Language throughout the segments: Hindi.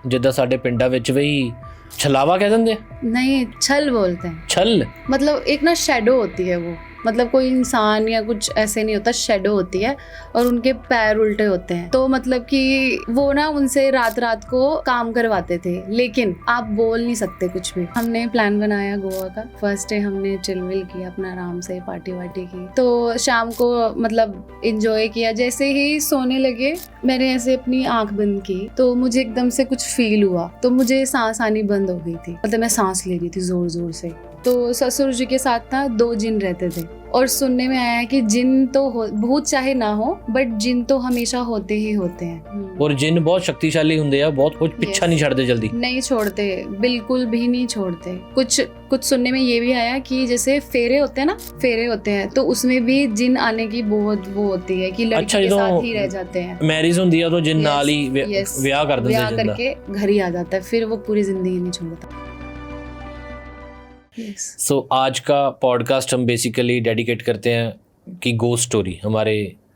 ਜਿੱਦਾਂ ਸਾਡੇ ਪਿੰਡਾਂ ਵਿੱਚ ਵੀ छलावा कह देंगे? नहीं, छल बोलते हैं। छल मतलब एक ना शेडो होती है वो, मतलब कोई इंसान या कुछ ऐसे नहीं होता, शेडो होती है और उनके पैर उल्टे होते हैं। तो मतलब कि वो ना उनसे रात रात को काम करवाते थे, लेकिन आप बोल नहीं सकते कुछ भी। हमने प्लान बनाया गोवा का। फर्स्ट डे हमने चिल विल किया अपना, आराम से पार्टी वार्टी की। तो शाम को मतलब इंजॉय किया। जैसे ही सोने लगे मैंने ऐसे अपनी आंख बंद की तो मुझे एकदम से कुछ फील हुआ, तो मुझे सांस आनी बंद हो गई थी। मतलब मैं सांस ले रही थी जोर जोर से। तो ससुर जी के साथ ना 2 जिन रहते थे और सुनने में आया है कि जिन तो भूत चाहे ना हो, बट जिन तो हमेशा होते ही होते हैं। और जिन बहुत शक्तिशाली होंगे या बहुत कुछ पीछा नहीं छड़ते, जल्दी नहीं छोड़ते, बिल्कुल भी नहीं छोड़ते। कुछ सुनने में ये भी आया कि जैसे फेरे होते हैं ना, फेरे होते हैं तो उसमें भी जिन आने की बहुत वो होती है कि लड़की के साथ ही रह जाते हैं। मैरिज होती है तो जिन नाल ही ब्याह कर देते हैं, ब्याह करके घर ही आ जाता है, फिर वो पूरी जिंदगी नहीं छोड़ता। सो आज का पॉडकास्ट हम बेसिकली डेडिकेट करते हैं कि गोस्ट स्टोरी हमारे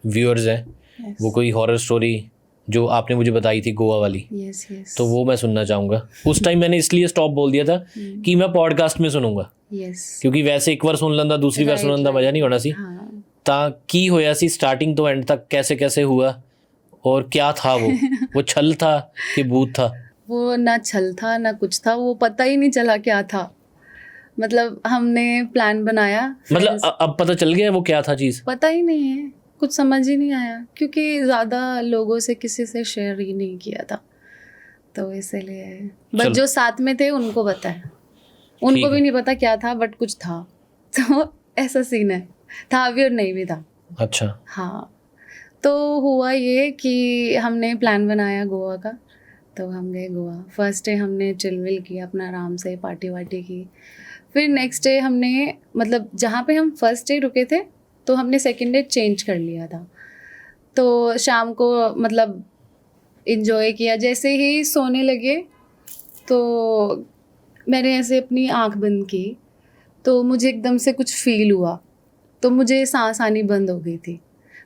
व्यूअर्स हैं, वो कोई हॉरर स्टोरी जो आपने मुझे बताई थी गोवा वाली, तो वो मैं सुनना चाहूँगा। उस टाइम मैंने इसलिए स्टॉप बोल दिया था कि मैं पॉडकास्ट में सुनूंगा, क्योंकि वैसे एक बार सुन लेंदा दूसरी बार सुनने का मजा नहीं होना सी। ता की होया सी स्टार्टिंग तो एंड तक कैसे कैसे हुआ और क्या था वो छल था कि भूत था? वो ना छल था ना कुछ था, वो पता ही नहीं चला क्या था। मतलब हमने प्लान बनाया, मतलब अब पता चल गया वो क्या था चीज़? पता ही नहीं है, कुछ समझ ही नहीं आया, क्योंकि ज़्यादा लोगों से किसी से शेयर ही नहीं किया था, तो इसीलिए। बट जो साथ में थे उनको पता है, उनको भी नहीं पता क्या था, बट कुछ था। तो ऐसा सीन है, था भी और नहीं भी था। अच्छा हाँ, तो हुआ ये कि हमने प्लान बनाया गोवा का, तो हम गए गोवा। फर्स्ट डे हमने चिल विल किया अपना, आराम से पार्टी वार्टी की। फिर नेक्स्ट डे हमने मतलब जहाँ पे हम फर्स्ट डे रुके थे तो हमने सेकंड डे चेंज कर लिया था। तो शाम को मतलब इन्जॉय किया। जैसे ही सोने लगे तो मैंने ऐसे अपनी आंख बंद की तो मुझे एकदम से कुछ फील हुआ, तो मुझे सांस आनी बंद हो गई थी।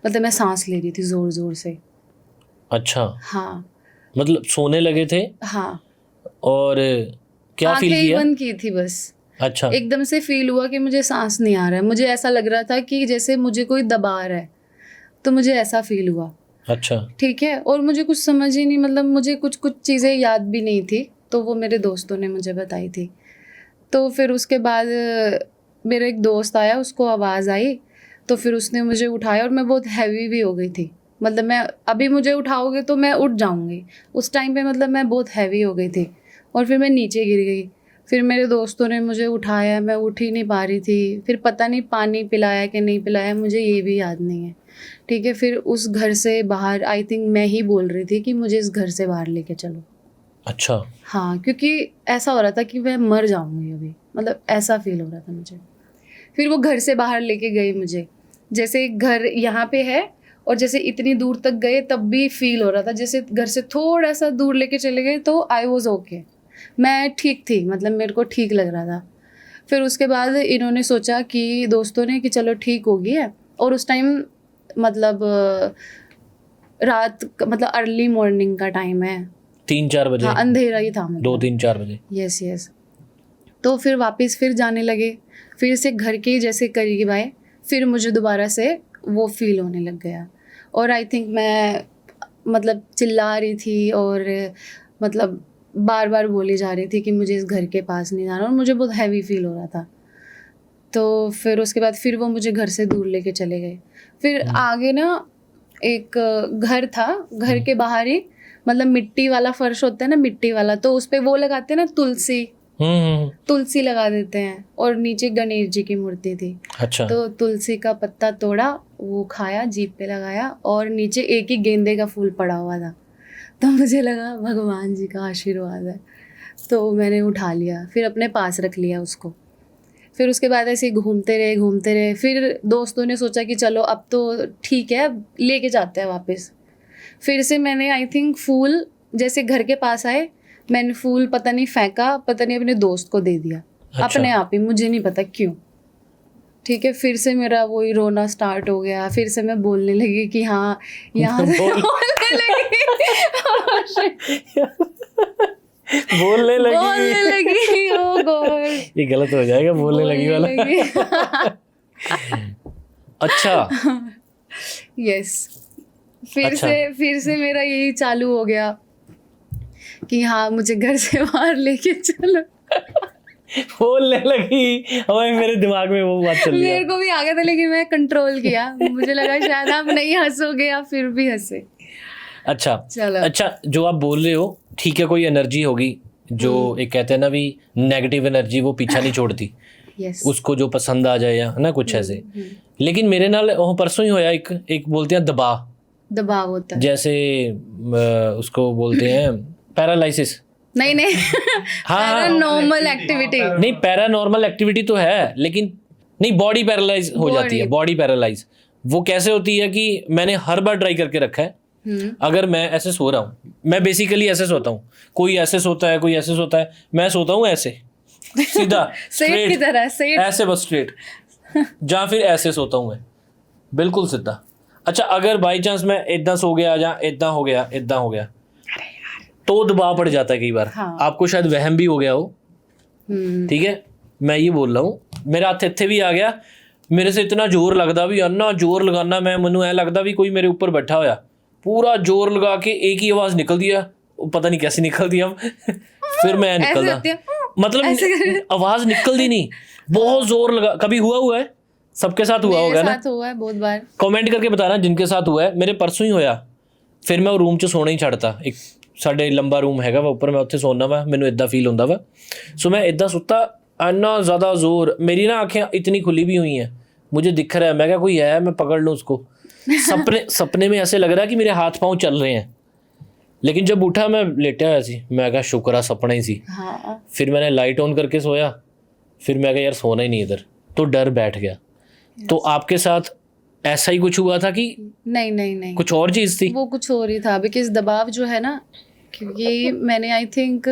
मतलब मैं सांस ले रही थी ज़ोर ज़ोर से। अच्छा हाँ, मतलब सोने लगे थे? हाँ, और क्या फील किया? बंद की थी बस। अच्छा, एकदम से फील हुआ कि मुझे सांस नहीं आ रहा है। मुझे ऐसा लग रहा था कि जैसे मुझे कोई दबा रहा है, तो मुझे ऐसा फील हुआ। अच्छा, ठीक है। और मुझे कुछ समझ ही नहीं, मतलब मुझे कुछ चीज़ें याद भी नहीं थी, तो वो मेरे दोस्तों ने मुझे बताई थी। तो फिर उसके बाद मेरा एक दोस्त आया, उसको आवाज़ आई, तो फिर उसने मुझे उठाया और मैं बहुत हैवी भी हो गई थी। मतलब मैं अभी मुझे उठाओगे तो मैं उठ जाऊँगी, उस टाइम पे मतलब मैं बहुत हैवी हो गई थी और फिर मैं नीचे गिर गई। फिर मेरे दोस्तों ने मुझे उठाया, मैं उठ ही नहीं पा रही थी। फिर पता नहीं पानी पिलाया कि नहीं पिलाया, मुझे ये भी याद नहीं है। ठीक है। फिर उस घर से बाहर, आई थिंक मैं ही बोल रही थी कि मुझे इस घर से बाहर लेके चलो। अच्छा, हाँ, क्योंकि ऐसा हो रहा था कि मैं मर जाऊँगी अभी, मतलब ऐसा फील हो रहा था मुझे। फिर वो घर से बाहर लेके गए मुझे, जैसे घर यहाँ पे है और जैसे इतनी दूर तक गए तब भी फील हो रहा था जैसे घर से थोड़ा सा दूर लेके चले गए, तो आई वॉज ओके, मैं ठीक थी, मतलब मेरे को ठीक लग रहा था। फिर उसके बाद इन्होंने सोचा कि दोस्तों ने कि चलो ठीक हो गई है, और उस टाइम मतलब रात मतलब अर्ली मॉर्निंग का टाइम है, 3-4 बजे। हाँ, अंधेरा ही था, मतलब 2-3-4 बजे। यस। तो फिर वापस फिर जाने लगे, फिर से घर के जैसे करीब आए, फिर मुझे दोबारा से वो फील होने लग गया। और आई थिंक मैं मतलब चिल्ला रही थी और मतलब बार बार बोली जा रही थी कि मुझे इस घर के पास नहीं जाना, और मुझे बहुत हैवी फील हो रहा था। तो फिर उसके बाद फिर वो मुझे घर से दूर लेके चले गए। फिर आगे ना एक घर था, घर के बाहर ही मतलब मिट्टी वाला फर्श होता है ना, मिट्टी वाला, तो उस पे वो लगाते हैं ना तुलसी लगा देते हैं, और नीचे गणेश जी की मूर्ति थी। अच्छा, तो तुलसी का पत्ता तोड़ा, वो खाया, जीभ पे लगाया, और नीचे एक ही गेंदे का फूल पड़ा हुआ था। तो मुझे लगा भगवान जी का आशीर्वाद है, तो मैंने उठा लिया, फिर अपने पास रख लिया उसको। फिर उसके बाद ऐसे घूमते रहे। फिर दोस्तों ने सोचा कि चलो अब तो ठीक है, लेके जाते हैं वापस। फिर से मैंने आई थिंक फूल, जैसे घर के पास आए, मैंने फूल पता नहीं फेंका, पता नहीं अपने दोस्त को दे दिया। अच्छा। अपने आप ही, मुझे नहीं पता क्यों। ठीक है। फिर से मेरा वही रोना स्टार्ट हो गया। फिर से मैं बोलने लगी कि हाँ यहाँ से बोलने लगी बोलने बोलने लगी। लगी, ओ गॉड, ये गलत हो जाएगा, बोलने लगी वाला। अच्छा। यस। अच्छा। फिर से मेरा यही चालू हो गया कि हाँ मुझे घर से बाहर लेके चलो। बोलने लगी, हमें मेरे दिमाग में वो बात चल रही मेरे है। को भी आ गया था, लेकिन मैं कंट्रोल किया, मुझे लगा शायद आप नहीं हंसोगे, या फिर भी हंसे। अच्छा। चलो। अच्छा, जो आप बोल रहे हो ठीक है, कोई एनर्जी होगी जो एक कहते हैं ना भी नेगेटिव एनर्जी, वो पीछा नहीं छोड़ती। यस। उसको जो पसंद आ जाए या ना कुछ ऐसे। लेकिन मेरे नाल वो परसों ही होया, एक बोलते हैं दबाव होता है। जैसे उसको बोलते हैं पैरालिसिस। नहीं नहीं, हाँ, नॉर्मल एक्टिविटी। नहीं पैरानॉर्मल एक्टिविटी तो है, लेकिन नहीं, बॉडी पैरालाइज हो जाती है। बॉडी पैरालाइज वो कैसे होती है कि मैंने हर बार ट्राई करके रखा है। अगर मैं ऐसे सो रहा हूँ, मैं बेसिकली ऐसे सोता हूँ, कोई ऐसे सोता है, कोई ऐसे सोता है, मैं सोता हूँ ऐसे सीधा सेठ की तरह, सेठ ऐसे बस स्ट्रेट, या फिर ऐसे सोता हूँ मैं बिल्कुल सीधा। अच्छा, अगर बाई चांस मैं इतना सो गया या इतना हो गया तो दबाव पड़ जाता है कई बार। हाँ। आपको शायद वहम भी हो गया हो, ठीक है, मैं ये बोल रहा हूँ, मेरा हथ इत्थे भी आ गया, मेरे से इतना जोर लगता भी, अन्ना जोर लगाना मैं, मैनू ऐ लगता भी कोई मेरे ऊपर बैठा होया, पूरा जोर लगा के एक ही आवाज़ निकल दिया, पता नहीं कैसी निकलती अब फिर मैं निकलदा, मतलब आवाज़ निकलती नहीं, बहुत जोर लगा। कभी हुआ है? सबके साथ हुआ होगा ना? मेरे साथ हुआ है बहुत बार। कमेंट करके बताना जिनके साथ हुआ है। मेरे परसों ही होया, फिर मैं रूम 'ਚ सोना ही छੱਡਤਾ। एक ਸਾਡੇ लंबा रूम हैगा वा ਉੱਪਰ, मैं ਉੱਥੇ सोना वा, ਮੈਨੂੰ इदा फील ਹੁੰਦਾ वा। सो मैं इदा सुता, इन्ना ज़्यादा जोर, मेरी ना आँखें इतनी खुली भी हुई हैं, मुझे दिख रहा है, मैं क्या कोई है, मैं पकड़ लूँ उसको। सपने में ऐसे लग रहा है कि मेरे हाथ पाँव चल रहे हैं, लेकिन जब उठा मैं लेटा हुआ सी, मैं क्या शुक्र है सपना ही सी। हाँ। फिर मैंने लाइट ऑन करके सोया, फिर मैं क्या यार सोना ही नहीं इधर, तो डर बैठ गया। तो आपके साथ ऐसा ही कुछ हुआ था कि नहीं कुछ और चीज़ थी? वो कुछ और ही था, बिकॉज दबाव जो है ना, क्योंकि मैंने आई थिंक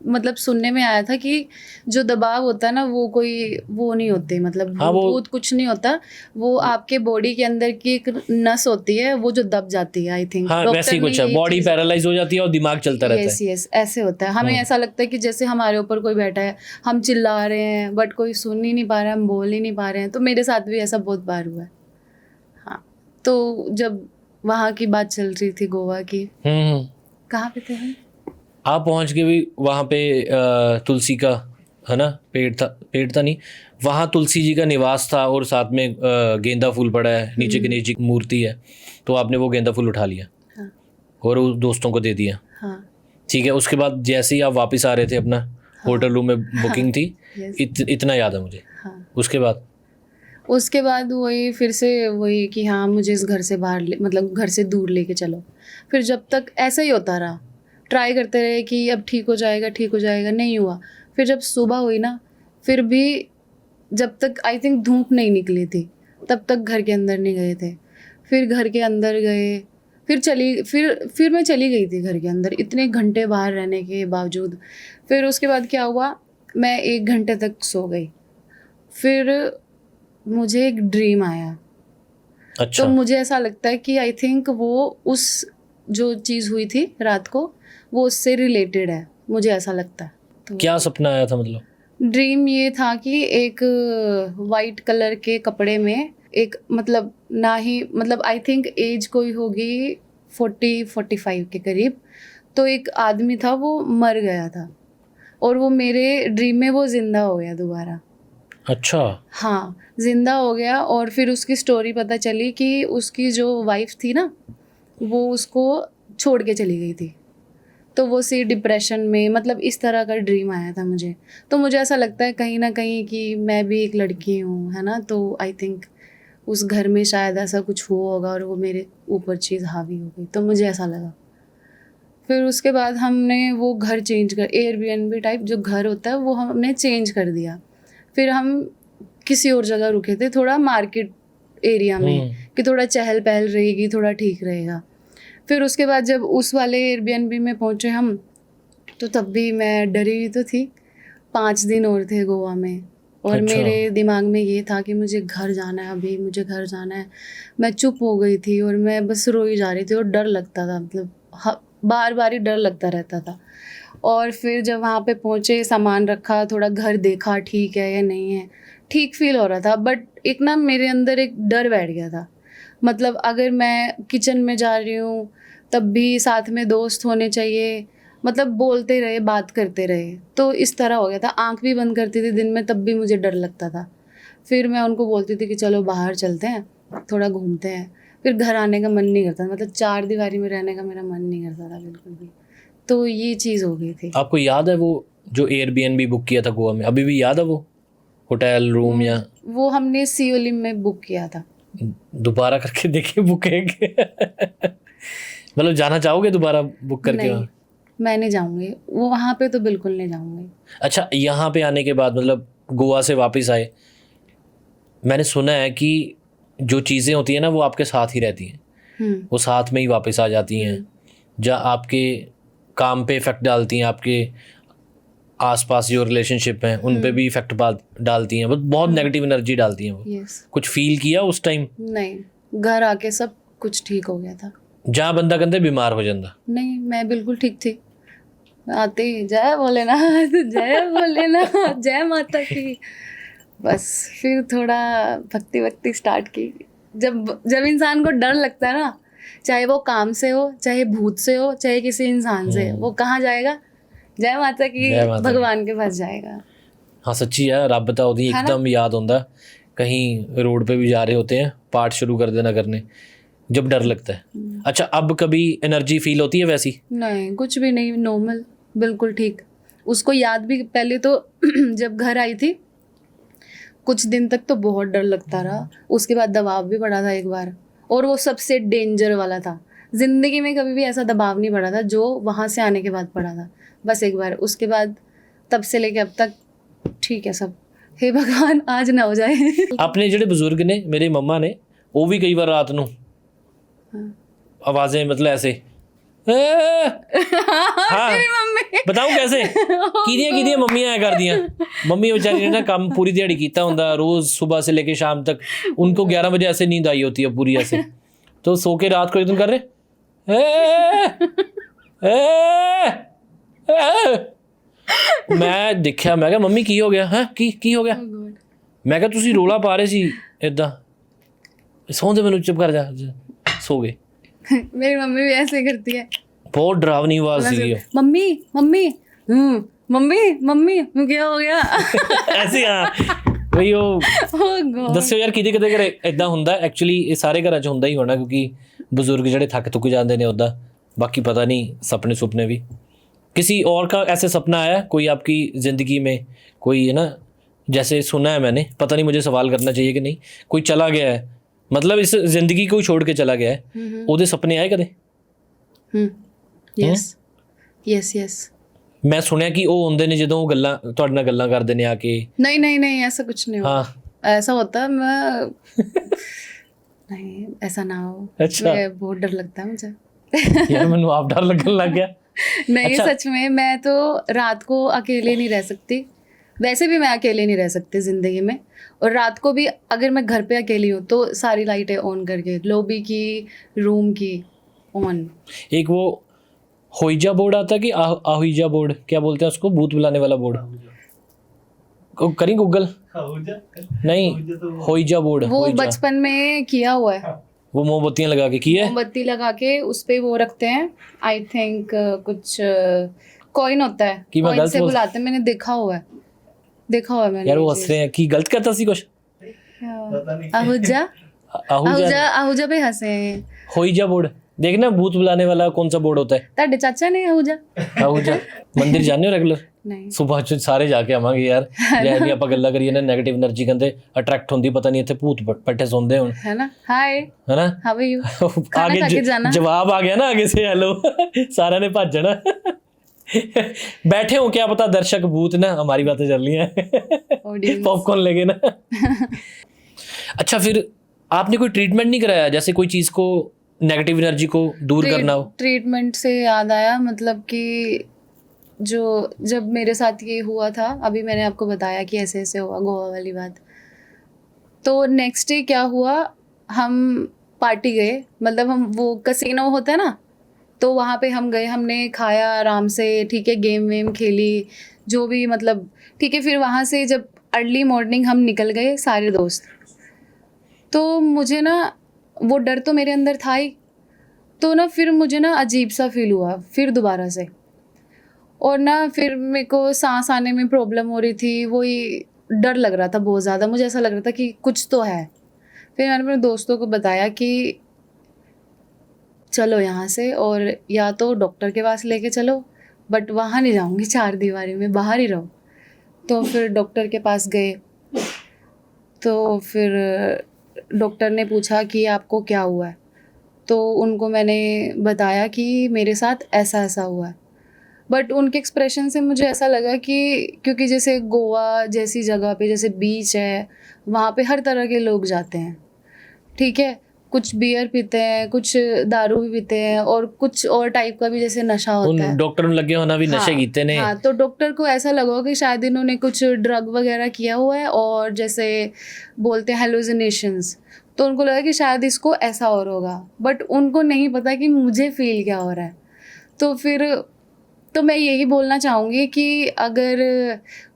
मतलब सुनने में आया था कि जो दबाव होता है ना, वो कोई वो नहीं होते, मतलब हाँ, भूत कुछ नहीं होता, वो आपके बॉडी के अंदर की एक नस होती है, वो जो दब जाती है। आई थिंक हाँ, वैसे ही कुछ है, बॉडी पैरालाइज हो जाती है और दिमाग चलता रहता है। यस, ऐसे होता है। हमें ऐसा लगता है कि जैसे हमारे ऊपर कोई बैठा है, हम चिल्ला रहे हैं बट कोई सुन ही नहीं पा रहा है, हम बोल ही नहीं पा रहे हैं। तो मेरे साथ भी ऐसा बहुत बार हुआ है। हाँ, तो जब वहाँ की बात चल रही थी गोवा की, कहाँ पे थे हम? आप पहुंच के भी वहाँ पे तुलसी का है ना पेड़ था नहीं, वहाँ तुलसी जी का निवास था, और साथ में गेंदा फूल पड़ा है, नीचे गणेश जी की मूर्ति है, तो आपने वो गेंदा फूल उठा लिया। हाँ। और उस दोस्तों को दे दिया। हाँ। ठीक है, उसके बाद जैसे ही आप वापस आ रहे थे, अपना होटल रूम में बुकिंग थी, इतना याद है मुझे। हाँ। उसके बाद वही फिर से वही कि हाँ मुझे इस घर से बाहर मतलब घर से दूर लेके चलो। फिर जब तक ऐसा ही होता रहा, ट्राई करते रहे कि अब ठीक हो जाएगा, नहीं हुआ। फिर जब सुबह हुई ना, फिर भी जब तक आई थिंक धूप नहीं निकली थी, तब तक घर के अंदर नहीं गए थे। फिर घर के अंदर गए, फिर मैं चली गई थी घर के अंदर, इतने घंटे बाहर रहने के बावजूद। फिर उसके बाद क्या हुआ, मैं 1 घंटे तक सो गई। फिर मुझे एक ड्रीम आया। अच्छा। तो मुझे ऐसा लगता है कि आई थिंक वो उस जो चीज़ हुई थी रात को, वो उससे रिलेटेड है, मुझे ऐसा लगता है। तो क्या सपना आया था? मतलब ड्रीम ये था कि एक वाइट कलर के कपड़े में एक, मतलब ना ही, मतलब आई थिंक एज कोई होगी 40-45 के करीब, तो एक आदमी था, वो मर गया था, और वो मेरे ड्रीम में वो जिंदा हो गया दोबारा। अच्छा। हाँ, जिंदा हो गया। और फिर उसकी स्टोरी पता चली कि उसकी जो वाइफ थी ना, वो उसको छोड़ के चली गई थी, तो वो सी डिप्रेशन में, मतलब इस तरह का ड्रीम आया था मुझे। तो मुझे ऐसा लगता है कहीं ना कहीं कि मैं भी एक लड़की हूँ, है ना, तो आई थिंक उस घर में शायद ऐसा कुछ हुआ होगा और वो मेरे ऊपर चीज़ हावी हो गई, तो मुझे ऐसा लगा। फिर उसके बाद हमने वो घर चेंज कर, एयरबीएनबी टाइप जो घर होता है वो हमने चेंज कर दिया। फिर हम किसी और जगह रुके थे, थोड़ा मार्केट एरिया में, कि थोड़ा चहल पहल रहेगी, थोड़ा ठीक रहेगा। फिर उसके बाद जब उस वाले एयरबीएनबी में पहुँचे हम, तो तब भी मैं डरी हुई तो थी। 5 दिन और थे गोवा में, और अच्छा। मेरे दिमाग में ये था कि मुझे घर जाना है, अभी मुझे घर जाना है। मैं चुप हो गई थी और मैं बस रोई जा रही थी, और डर लगता था, मतलब बार बार ही डर लगता रहता था। और फिर जब वहाँ पे पहुँचे, सामान रखा, थोड़ा घर देखा ठीक है या नहीं है, ठीक फील हो रहा था। बट एक ना मेरे अंदर एक डर बैठ गया था, मतलब अगर मैं किचन में जा रही हूँ तब भी साथ में दोस्त होने चाहिए, मतलब बोलते रहे, बात करते रहे। तो इस तरह हो गया था। आँख भी बंद करती थी दिन में, तब भी मुझे डर लगता था। फिर मैं उनको बोलती थी कि चलो बाहर चलते हैं, थोड़ा घूमते हैं। फिर घर आने का मन नहीं करता, मतलब चार दीवारी में रहने का मेरा मन नहीं करता था बिल्कुल भी। तो ये चीज़ हो गई थी। आपको याद है वो जो एयरबीएनबी बुक किया था गोवा में, अभी भी याद है वो होटल रूम? या वो हमने सियोलिम में बुक किया था। दोबारा करके देखिए बुक है मतलब जाना चाहोगे दोबारा बुक करके? नहीं, मैं नहीं जाऊँगी वो वहाँ पे, तो बिल्कुल नहीं जाऊँगी। अच्छा, यहाँ पे आने के बाद मतलब गोवा से वापस आए, मैंने सुना है कि जो चीज़ें होती हैं ना वो आपके साथ ही रहती हैं, वो साथ में ही वापस आ जाती हैं, जहाँ आपके काम पे इफ़ेक्ट डालती हैं, आपके आसपास जो रिलेशनशिप हैं उन पे भी इफ़ेक्ट डालती हैं, बहुत नेगेटिव एनर्जी डालती हैं वो। कुछ फील किया उस टाइम? नहीं, घर आके सब कुछ ठीक हो गया था। जहाँ बंदा कहते बीमार हो जाता? नहीं, मैं बिल्कुल ठीक थी। आते ही जय भोलेनाथ, जय भोलेनाथ, जय माता की। बस फिर थोड़ा भक्ति स्टार्ट की। जब इंसान को डर लगता है ना, चाहे वो काम से हो, चाहे भूत से हो, चाहे किसी इंसान से, वो कहाँ जाएगा? जय माता की, भगवान के पास जाएगा। हाँ सच्ची है, रब दा ओदी एकदम याद होंदा। कहीं रोड पे भी जा रहे होते हैं, पाठ शुरू कर देना करने, जब डर लगता है। अच्छा, अब कभी एनर्जी फील होती है वैसी? नहीं, कुछ भी नहीं, नॉर्मल, बिल्कुल ठीक। उसको याद भी, पहले तो जब घर आई थी कुछ दिन तक तो बहुत डर लगता रहा, उसके बाद दबाव भी पड़ा था एक बार, और वो सबसे डेंजर वाला था। ज़िंदगी में कभी भी ऐसा दबाव नहीं पड़ा था जो वहाँ से आने के बाद पड़ा था, बस एक बार। उसके बाद तब से लेके अब तक ठीक है सब। हे भगवान, आज ना हो जाए। अपने ਜਿਹੜੇ ਬਜ਼ੁਰਗ ਨੇ, मेरे मम्मा ने, वो भी कई बार रात ਨੂੰ आवाज़ें मतलब ऐसे हाँ बताऊं कैसे किदियां मम्मियां आया कर दियां। मम्मी बेचारी ने ना काम पूरी दिहाड़ी कीता हुंदा, रोज सुबह से लेके शाम तक, उनको 11 बजे ऐसे नींद आई होती है पूरी ऐसे, तो सो के रात को एकदम कर रहे मैं देखा, मैं कहा मम्मी की हो गया है, की हो गया? मैं कहा तुसी रोला पा रहे सी इदा, सो दे मैनू, चुप कर जा, सो गए। मेरी मम्मी भी ऐसे करती है, बहुत डरावनी आवाज थी। मम्मी मम्मी मम्मी मम्मी क्या हो गया? ऐसे हाँ वही ਉਹ ਦੱਸਿਓ ਯਾਰ ਕਿਤੇ ਕਿਤੇ ਘਰੇ ਇਦਾਂ ਹੁੰਦਾ। ਐਕਚੁਅਲੀ ਇਹ ਸਾਰੇ ਘਰਾਂ 'ਚ ਹੁੰਦਾ ਹੀ ਹੋਣਾ, ਕਿਉਂਕਿ ਬਜ਼ੁਰਗ ਜਿਹੜੇ ਥੱਕ ਤੁੱਕ ਜਾਂਦੇ ਨੇ ਉੱਦਾਂ। बाकी पता नहीं सपने सुपने भी। किसी और का ऐसे सपना आया कोई आपकी ज़िंदगी में, कोई है ना, जैसे सुना है मैंने, पता नहीं मुझे सवाल करना चाहिए कि नहीं, कोई चला गया है, मतलब इस ज़िंदगी को छोड़ के चला गया है, ਉਹਦੇ सपने आए कदे? Yes yes yes. मैं सुनिया कि ਉਹ ਹੁੰਦੇ ਨੇ ਜਦੋਂ ਉਹ ਗੱਲਾਂ ਤੁਹਾਡੇ ਨਾਲ ਗੱਲਾਂ ਕਰਦੇ ਨੇ ਆ ਕੇ। नहीं नहीं नहीं, ऐसा कुछ नहीं होता। हाँ, ऐसा होता मैं नहीं, ऐसा ना हो। अच्छा, बहुत डर लगता है मुझे। यार मैंने आप डर लगने लग गया। नहीं अच्छा। सच में मैं तो रात को अकेले नहीं रह सकती, वैसे भी मैं अकेले नहीं रह सकती ज़िंदगी में। और रात को भी अगर मैं घर पे अकेली हूँ तो सारी लाइटें ऑन करके, लॉबी की, रूम की ऑन। एक वो होइजा बोर्ड आता है कि आहुइजा बोर्ड, क्या बोलते हैं उसको, भूत बुलाने वाला बोर्ड, करी गूगल। नहीं, होइजा बोर्ड, वो बचपन में किया हुआ है। वो मोमबत्तियां लगा के किया है, मोमबत्ती लगा के उस पे वो रखते हैं, आई थिंक कुछ कॉइन होता है, कॉइन से बुलाते हैं। मैंने देखा हुआ है, देखा हुआ है मैंने। यार वो हंस रहे हैं कि गलत कहता सी कुछ। आहुजा आहुजा आहुजा पे हंसे हैं। होइजा बोर्ड देखना, भूत बुलाने वाला कौन सा बोर्ड होता है? ताड़े चाचा ने आहुजा आहुजा मंदिर जाने हो रेगुलर? नहीं, सुबह ਚ ਸਾਰੇ ਜਾ ਕੇ ਆਵਾਂਗੇ ਯਾਰ। ਜੇ ਵੀ ਆਪਾਂ ਗੱਲਾਂ ਕਰੀਏ ਨਾ, 네ਗੇਟਿਵ એનર્ਜੀ ਕਹਿੰਦੇ ਅਟਰੈਕਟ ਹੁੰਦੀ, ਪਤਾ ਨਹੀਂ ਇੱਥੇ ਭੂਤ ਪੱਟੇ ਸੌਂਦੇ ਹੁਣ, है ना। हाय, है ना, हाउ आर यू? आगे जवाब आ गया ना आगे से, हेलो सारा ने भज जाना। बैठे हो क्या पता दर्शक भूत ना, हमारी बातें चल रही हैं, पॉपकॉर्न लेके ना। अच्छा, फिर आपने कोई ट्रीटमेंट नहीं कराया, जैसे कोई चीज़ को, नेगेटिव एनर्जी को दूर करना हो? ट्रीटमेंट से याद आया, मतलब कि जो जब मेरे साथ ये हुआ था, अभी मैंने आपको बताया कि ऐसे ऐसे हुआ गोवा वाली बात, तो नेक्स्ट डे क्या हुआ, हम पार्टी गए, मतलब हम वो कैसीनो होता है ना, तो वहाँ पे हम गए, हमने खाया आराम से, ठीक है, गेम वेम खेली जो भी, मतलब ठीक है। फिर वहाँ से जब अर्ली मॉर्निंग हम निकल गए सारे दोस्त, तो मुझे ना वो डर तो मेरे अंदर था ही, तो ना फिर मुझे ना अजीब सा फील हुआ फिर दोबारा से, और ना फिर मेरे को सांस आने में प्रॉब्लम हो रही थी, वही डर लग रहा था बहुत ज़्यादा, मुझे ऐसा लग रहा था कि कुछ तो है। फिर मैंने अपने दोस्तों को बताया कि चलो यहाँ से, और या तो डॉक्टर के पास लेके चलो, बट वहाँ नहीं जाऊँगी, 4 दीवारी में बाहर ही रहो। तो फिर डॉक्टर के पास गए, तो फिर डॉक्टर ने पूछा कि आपको क्या हुआ है, तो उनको मैंने बताया कि मेरे साथ ऐसा ऐसा हुआ है। बट उनके एक्सप्रेशन से मुझे ऐसा लगा कि क्योंकि जैसे गोवा जैसी जगह पे जैसे बीच है, वहाँ पे हर तरह के लोग जाते हैं, ठीक है, कुछ बियर पीते हैं, कुछ दारू भी पीते हैं, और कुछ और टाइप का भी जैसे नशा होता है। डॉक्टर लगे होना भी नशे कीते ने। हाँ, तो डॉक्टर को ऐसा लगा कि शायद इन्होंने कुछ ड्रग वगैरह किया हुआ है, और जैसे बोलते हैं हेलुसिनेशंस, तो उनको लगा कि शायद इसको ऐसा और होगा, बट उनको नहीं पता कि मुझे फील क्या हो रहा है। तो फिर तो मैं यही बोलना चाहूँगी कि अगर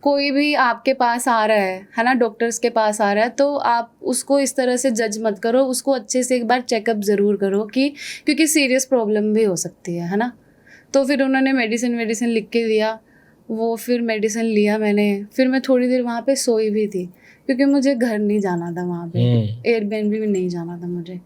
कोई भी आपके पास आ रहा है ना, डॉक्टर्स के पास आ रहा है, तो आप उसको इस तरह से जज मत करो, उसको अच्छे से एक बार चेकअप ज़रूर करो, कि क्योंकि सीरियस प्रॉब्लम भी हो सकती है ना। तो फिर उन्होंने मेडिसिन लिख के दिया, वो फिर मेडिसिन लिया मैंने, फिर मैं थोड़ी देर वहाँ पे सोई भी थी, क्योंकि मुझे घर नहीं जाना था, वहाँ पे एयरबीएनबी भी नहीं जाना था मुझे।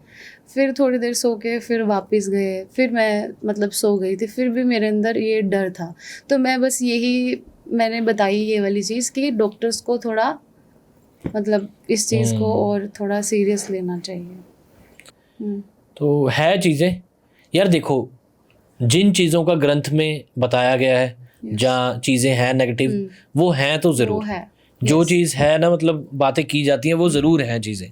फिर थोड़ी देर सो के फिर वापस गए, फिर मैं मतलब सो गई थी, फिर भी मेरे अंदर ये डर था। तो मैं बस यही मैंने बताई ये वाली चीज़ कि डॉक्टर्स को थोड़ा मतलब इस चीज़ को और थोड़ा सीरियस लेना चाहिए। तो है चीज़ें यार, देखो जिन चीज़ों का ग्रंथ में बताया गया है, जहाँ चीज़ें हैं नेगेटिव, वो हैं तो ज़रूर है। जो चीज़ है ना, मतलब बातें की जाती हैं वो ज़रूर हैं चीज़ें।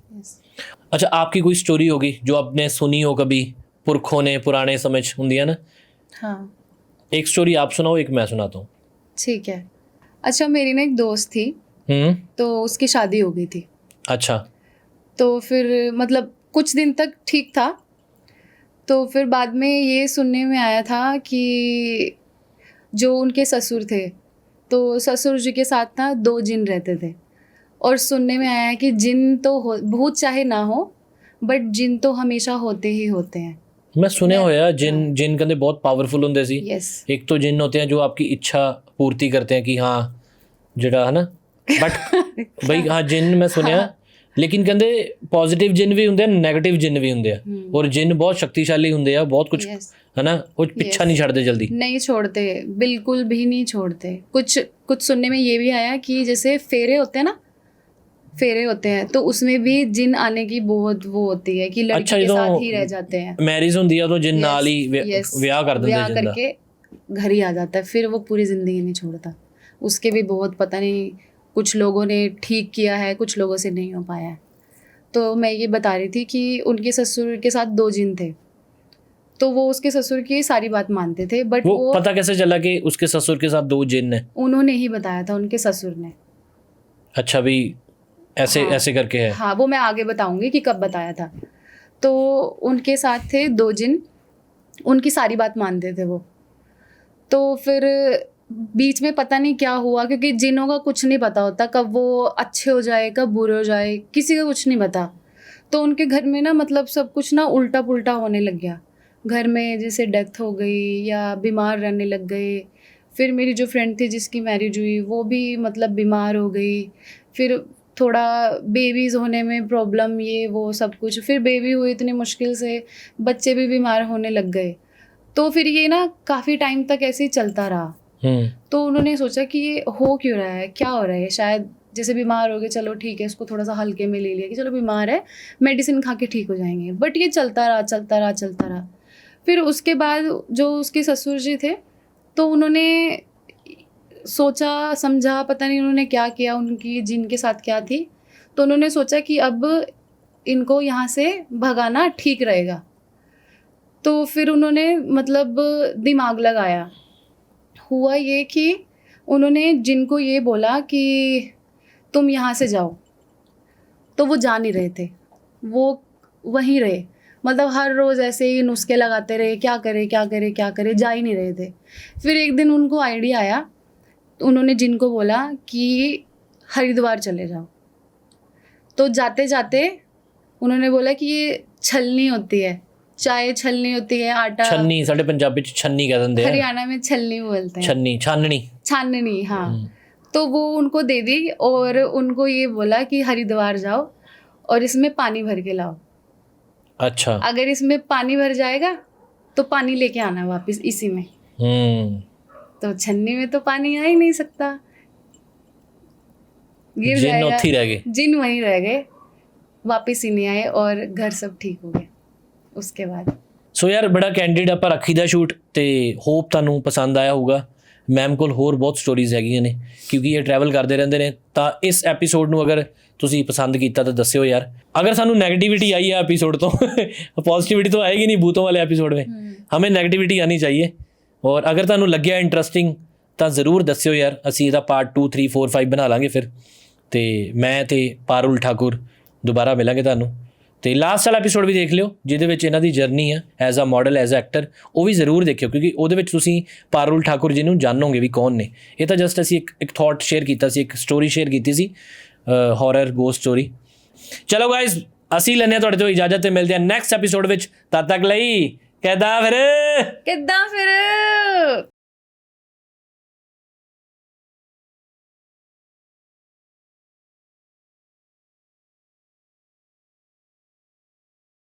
अच्छा, आपकी कोई स्टोरी होगी जो आपने सुनी हो कभी, पुरखों ने पुराने समय होंगी है ना? हाँ, एक स्टोरी आप सुनाओ, एक मैं सुनाता हूँ। ठीक है। अच्छा, मेरी ना एक दोस्त थी, तो उसकी शादी हो गई थी। अच्छा। तो फिर मतलब कुछ दिन तक ठीक था, तो फिर बाद में ये सुनने में आया था कि जो उनके ससुर थे, तो ससुर जी के साथ ना 2 जिन रहते थे, और सुनने में आया है कि जिन तो हो, भूत चाहे ना हो, बट जिन तो हमेशा होते ही होते हैं। मैं सुने होया जिन जिन कहते बहुत पावरफुल होंगे सी। एक तो जिन होते हैं जो आपकी इच्छा पूर्ति करते हैं कि हाँ जड़ा है ना, बट भाई हाँ जिन मैं सुनिया, लेकिन कहते पॉजिटिव जिन भी होंगे, नेगेटिव जिन भी होंगे, और जिन बहुत शक्तिशाली होंगे, बहुत कुछ है ना, कुछ पीछा नहीं छोड़ते, जल्दी नहीं छोड़ते, बिल्कुल भी नहीं छोड़ते। कुछ सुनने में ये भी आया कि जैसे फेरे होते हैं ना, फेरे होते हैं, तो उसमें भी जिन आने की बहुत वो होती है कि लड़की के साथ ही रह जाते हैं। मैरिज होती है तो जिन नाल ही ब्याह कर देते हैं, ब्याह करके घर ही आ जाता है, फिर वो पूरी जिंदगी नहीं छोड़ता। उसके भी बहुत पता नहीं, कुछ लोगों ने ठीक किया है, कुछ लोगों से नहीं हो पाया है। तो मैं ये बता रही थी कि उनके ससुर के साथ 2 जिन थे, तो वो उसके ससुर की सारी बात मानते थे, बट वो पता कैसे चला कि उसके ससुर के साथ 2 जिन है? उन्होंने ही बताया था, उनके ससुर ने। अच्छा भी ऐसे ऐसे करके है? हाँ, वो मैं आगे बताऊंगी कि कब बताया था। तो उनके साथ थे 2 जिन, उनकी सारी बात मानते थे वो। तो फिर बीच में पता नहीं क्या हुआ, क्योंकि जिनों का कुछ नहीं पता होता, कब वो अच्छे हो जाए कब बुरे हो जाए, किसी का कुछ नहीं पता। तो उनके घर में ना मतलब सब कुछ ना उल्टा पुल्टा होने लग गया। घर में जैसे डेथ हो गई या बीमार रहने लग गए। फिर मेरी जो फ्रेंड थी जिसकी मैरिज हुई, वो भी मतलब बीमार हो गई। फिर थोड़ा बेबीज़ होने में प्रॉब्लम, ये वो सब कुछ। फिर बेबी हुई इतनी मुश्किल से, बच्चे भी बीमार होने लग गए। तो फिर ये ना काफ़ी टाइम तक ऐसे ही चलता रहा। तो उन्होंने सोचा कि ये हो क्यों रहा है, क्या हो रहा है, शायद जैसे बीमार हो गए, चलो ठीक है, इसको थोड़ा सा हल्के में ले लिया कि चलो बीमार है, मेडिसिन खा के ठीक हो जाएंगे। बट ये चलता रहा। फिर उसके बाद जो उसके ससुर जी थे, तो उन्होंने सोचा समझा, पता नहीं उन्होंने क्या किया, उनकी जिनके साथ क्या थी, तो उन्होंने सोचा कि अब इनको यहाँ से भगाना ठीक रहेगा। तो फिर उन्होंने मतलब दिमाग लगाया। हुआ ये कि उन्होंने जिनको ये बोला कि तुम यहाँ से जाओ, तो वो जा नहीं रहे थे, वो वहीं रहे। मतलब हर रोज़ ऐसे ही नुस्खे लगाते रहे, क्या करे क्या करे क्या करे, जा ही नहीं रहे थे। फिर एक दिन उनको आइडिया आया, उन्होंने जिन को बोला कि हरिद्वार चले जाओ। तो जाते जाते उन्होंने बोला कि ये छलनी होती है, चाय छलनी होती है, आटा छन्नी साढ़े पंजाबी च छन्नी कह दिंदे हैं, हरियाणा में छलनी बोलते हैं, छन्नी छाननी छाननी, हाँ। तो वो उनको दे दी और उनको ये बोला कि हरिद्वार जाओ और इसमें पानी भर के लाओ। अच्छा। अगर इसमें पानी भर जाएगा तो पानी लेके आना वापस इसी में। तो छन्नी में तो पानी आ ही नहीं सकता, गिर जिन जाएगा। उत्थे ही रह गए, जिन वहीं रह गए, वापस ही नहीं आए और घर सब ठीक हो गए उसके बाद। ਸੋ ਯਾਰ ਬੜਾ ਕੈਂਡਿਡ ਆਪਾਂ ਰੱਖੀ ਦਾ ਸ਼ੂਟ, ਤੇ ਹੋਪ ਤੁਹਾਨੂੰ ਪਸੰਦ ਆਇਆ ਹੋਊਗਾ। ਮੈਮ ਕੋਲ ਹੋਰ ਬਹੁਤ ਸਟੋਰੀਜ਼ ਹੈਗੀਆਂ ਨੇ, ਕਿਉਂਕਿ ਇਹ ਟਰੈਵਲ ਕਰਦੇ ਰਹਿੰਦੇ ਨੇ। ਤਾਂ ਇਸ ਐਪੀਸੋਡ ਨੂੰ ਅਗਰ ਤੁਸੀਂ ਪਸੰਦ ਕੀਤਾ ਤਾਂ ਦੱਸਿਓ ਯਾਰ। अगर सानू नेगेटिविटी आई है एपिसोड तो पॉजिटिविटी तो आएगी नहीं भूतों वाले एपिसोड में, हमें नेगेटिविटी आनी चाहिए। और अगर तुहानू लग्या इंटरस्टिंग तो ज़रूर दस्सिओ यार, असीं इहदा पार्ट 2 3 4 5 बना लांगे फिर। तो मैं तो पारुल ठाकुर दोबारा मिलांगे तुहानू। तो लास्ट वाला एपिसोड भी देख लिओ, जिहदे विच इन्हां दी जर्नी है as a model as an actor, वो भी जरूर देखियो, क्योंकि उहदे विच तुसीं पारुल ठाकुर जी नूं जानोगे भी कौन ने। ये तो जस्ट असीं एक थॉट शेयर कीता सी, एक स्टोरी शेयर कीती सी, हॉरर गोस्ट स्टोरी। चलो गाइज, ਅਸੀਂ ਲੈਂਦੇ ਹਾਂ ਤੁਹਾਡੇ ਤੋਂ ਇਜਾਜ਼ਤ ਤੇ ਮਿਲਦੇ ਹਾਂ ਨੈਕਸਟ ਐਪੀਸੋਡ ਵਿੱਚ। ਤਦ ਤੱਕ ਲਈ ਕਿੱਦਾਂ ਫਿਰ